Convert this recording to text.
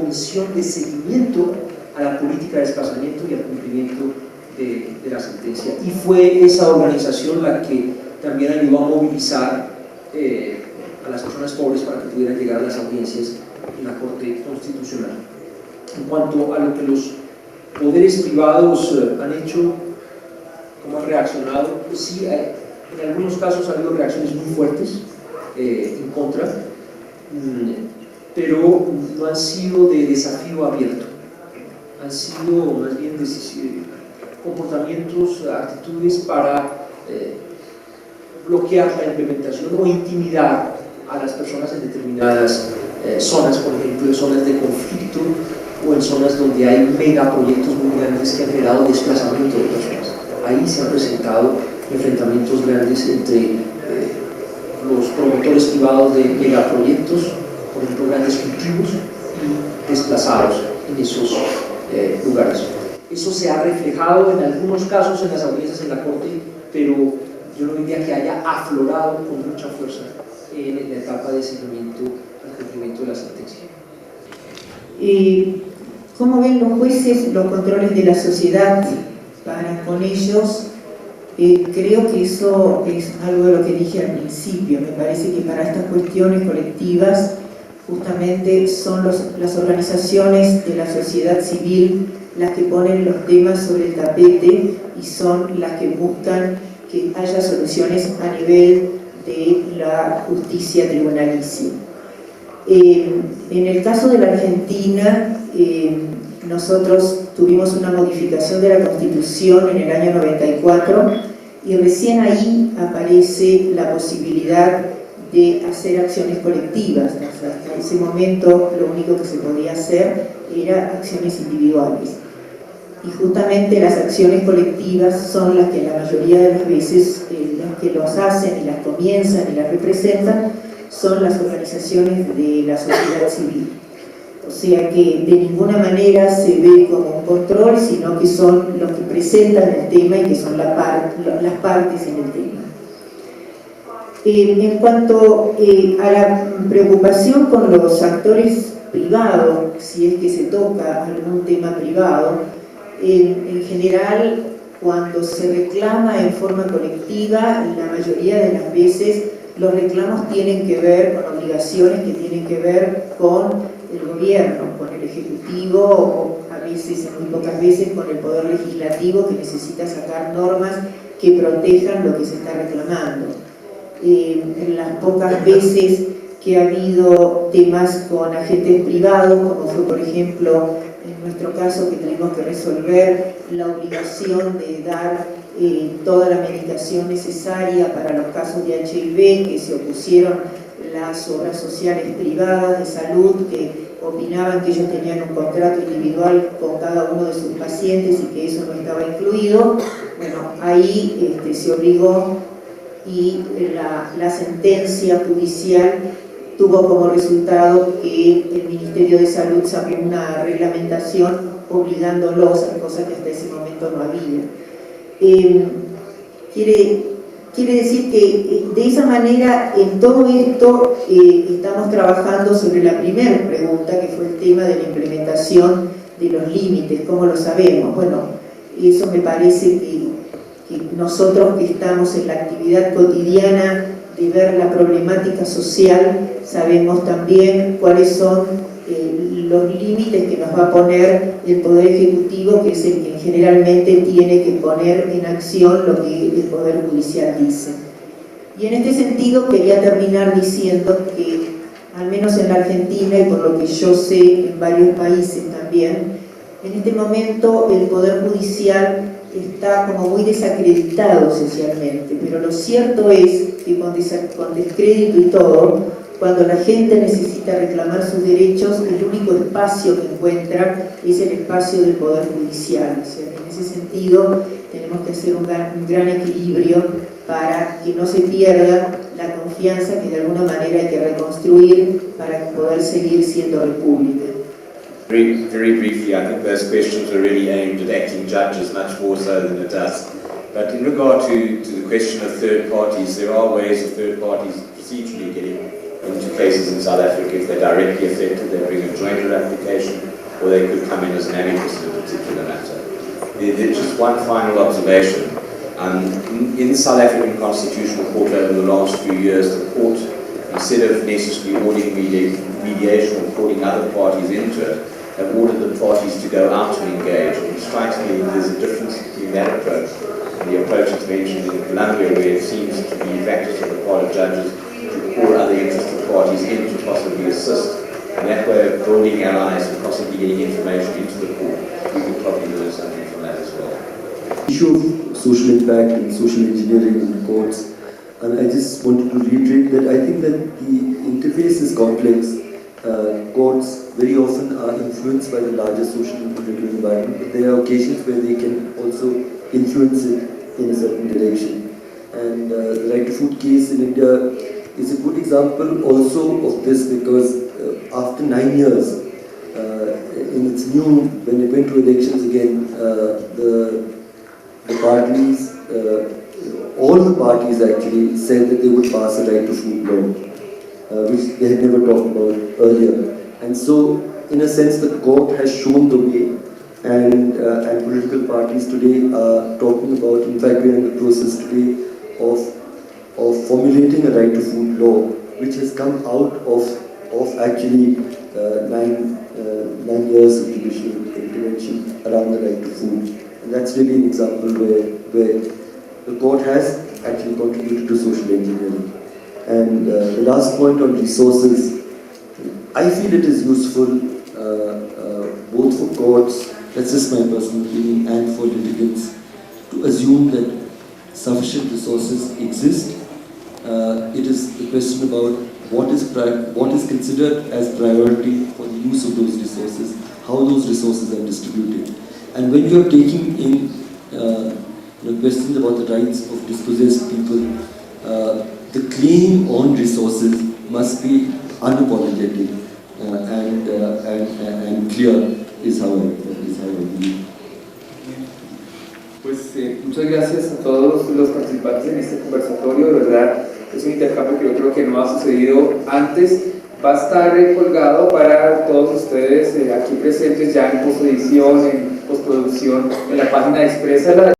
comisión de seguimiento a la política de desplazamiento y al cumplimiento de la sentencia. Y fue esa organización la que también ayudó a movilizar a las personas pobres para que pudieran llegar a las audiencias en la Corte Constitucional. En cuanto a lo que los poderes privados han hecho, cómo han reaccionado, pues sí, en algunos casos ha habido reacciones muy fuertes en contra, pero no han sido de desafío abierto, han sido más bien comportamientos, actitudes para bloquear la implementación o intimidar a las personas en determinadas zonas, por ejemplo en zonas de conflicto o en zonas donde hay megaproyectos muy grandes que han generado desplazamiento de personas. Ahí se han presentado enfrentamientos grandes entre los promotores privados de megaproyectos, por ejemplo grandes cultivos, y desplazados en esos lugares. Eso se ha reflejado en algunos casos en las audiencias en la Corte, pero yo no diría que haya aflorado con mucha fuerza en la etapa de seguimiento al cumplimiento de la sentencia. ¿Cómo ven los jueces los controles de la sociedad para con ellos? Creo que eso es algo de lo que dije al principio. Me parece que para estas cuestiones colectivas justamente son las organizaciones de la sociedad civil las que ponen los temas sobre el tapete y son las que buscan que haya soluciones a nivel de la justicia tribunalicia. En el caso de la Argentina, nosotros tuvimos una modificación de la Constitución en el año 94 y recién ahí aparece la posibilidad de hacer acciones colectivas. Hasta ese momento lo único que se podía hacer era acciones individuales. Y justamente las acciones colectivas son las que la mayoría de las veces las que los hacen y las comienzan y las representan son las organizaciones de la sociedad civil. O sea que de ninguna manera se ve como un control, sino que son los que presentan el tema y que son las partes en el tema. En cuanto a la preocupación con los actores privados, si es que se toca algún tema privado, en general, cuando se reclama en forma colectiva, la mayoría de las veces los reclamos tienen que ver con obligaciones que tienen que ver con el gobierno, con el ejecutivo o a veces, muy pocas veces, con el poder legislativo que necesita sacar normas que protejan lo que se está reclamando. En las pocas veces que ha habido temas con agentes privados, como fue por ejemplo en nuestro caso que tuvimos que resolver la obligación de dar toda la medicación necesaria para los casos de HIV, que se opusieron las obras sociales privadas de salud que opinaban que ellos tenían un contrato individual con cada uno de sus pacientes y que eso no estaba incluido. Bueno, ahí se obligó y la sentencia judicial tuvo como resultado que el Ministerio de Salud sacó una reglamentación obligándolos a cosas que hasta ese momento no había. Quiere decir que de esa manera en todo esto estamos trabajando sobre la primera pregunta, que fue el tema de la implementación de los límites. ¿Cómo lo sabemos? Bueno, eso me parece que nosotros que estamos en la actividad cotidiana de ver la problemática social, sabemos también cuáles son los límites que nos va a poner el Poder Ejecutivo, que es el que generalmente tiene que poner en acción lo que el Poder Judicial dice. Y en este sentido quería terminar diciendo que, al menos en la Argentina y por lo que yo sé en varios países también, en este momento el Poder Judicial está como muy desacreditado socialmente, pero lo cierto es que con descrédito y todo, cuando la gente necesita reclamar sus derechos, el único espacio que encuentra es el espacio del Poder Judicial. O sea, en ese sentido tenemos que hacer un gran equilibrio para que no se pierda la confianza que de alguna manera hay que reconstruir para poder seguir siendo república. Very briefly, I think those questions are really aimed at acting judges much more so than at us. But in regard to the question of third parties, there are ways of third parties procedurally getting into cases in South Africa. If they're directly affected, they bring a jointer application, or they could come in as an amicus in a particular matter. There's just one final observation. In the South African Constitutional Court over the last few years, the court, instead of necessarily ordering mediation or calling other parties into it, have ordered the parties to go out and engage. And it strikes me that there's a difference between that approach and the approach that's mentioned in Colombia, where it seems to be practice on the part of judges to call other interested parties in to possibly assist. And that way of building allies and possibly getting information into the court, we could probably learn something from that as well. Issue of social impact and social engineering in courts, and I just wanted to reiterate that I think that the interface is complex. Courts very often are influenced by the larger social and political environment, but there are occasions where they can also influence it in a certain direction. And the Right to Food case in India is a good example also of this, because after 9 years, in its new, when it went to elections again, the parties, all the parties actually said that they would pass a right to food law, which they had never talked about earlier. And so, in a sense, the court has shown the way, and political parties today are talking about, in fact, we are in the process today of formulating a right to food law, which has come out of actually 9 years of judicial intervention around the right to food. And that's really an example where the court has actually contributed to social engineering. And the last point on resources, I feel it is useful both for courts, that's just my personal opinion, and for litigants to assume that sufficient resources exist. It is the question about what is considered as priority for the use of those resources, how those resources are distributed. And when you are taking in questions about the rights of dispossessed people, the claim on resources must be unapologetic and clear, is how I believe. Pues muchas gracias a todos los participantes en este conversatorio. De verdad, es un intercambio que yo creo que no ha sucedido antes. Va a estar colgado para todos ustedes aquí presentes ya en postedición, en postproducción, en la página de Exprésala.